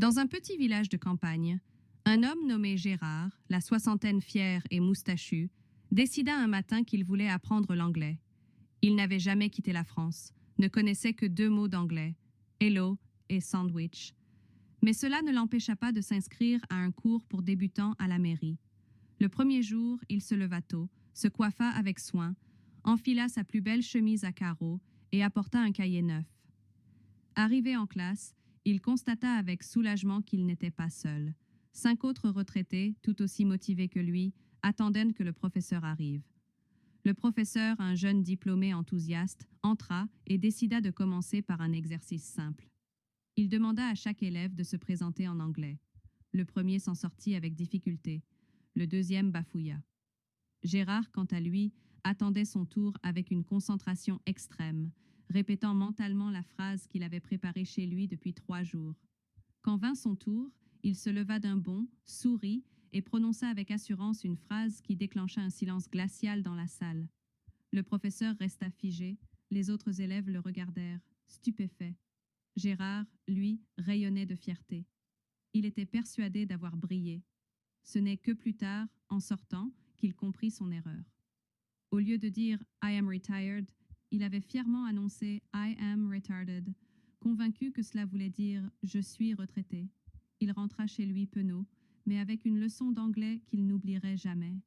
Dans un petit village de campagne, un homme nommé Gérard, la soixantaine fière et moustachue, décida un matin qu'il voulait apprendre l'anglais. Il n'avait jamais quitté la France, ne connaissait que 2 mots d'anglais, hello et sandwich. Mais cela ne l'empêcha pas de s'inscrire à un cours pour débutants à la mairie. Le premier jour, il se leva tôt, se coiffa avec soin, enfila sa plus belle chemise à carreaux et apporta un cahier neuf. Arrivé en classe, il constata avec soulagement qu'il n'était pas seul. 5 autres retraités, tout aussi motivés que lui, attendaient que le professeur arrive. Le professeur, un jeune diplômé enthousiaste, entra et décida de commencer par un exercice simple. Il demanda à chaque élève de se présenter en anglais. Le premier s'en sortit avec difficulté. Le deuxième bafouilla. Gérard, quant à lui, attendait son tour avec une concentration extrême, répétant mentalement la phrase qu'il avait préparée chez lui depuis 3 jours. Quand vint son tour, il se leva d'un bond, sourit et prononça avec assurance une phrase qui déclencha un silence glacial dans la salle. Le professeur resta figé, les autres élèves le regardèrent, stupéfaits. Gérard, lui, rayonnait de fierté. Il était persuadé d'avoir brillé. Ce n'est que plus tard, en sortant, qu'il comprit son erreur. Au lieu de dire « I am retired », il avait fièrement annoncé « I am retarded », convaincu que cela voulait dire « je suis retraité ». Il rentra chez lui penaud, mais avec une leçon d'anglais qu'il n'oublierait jamais.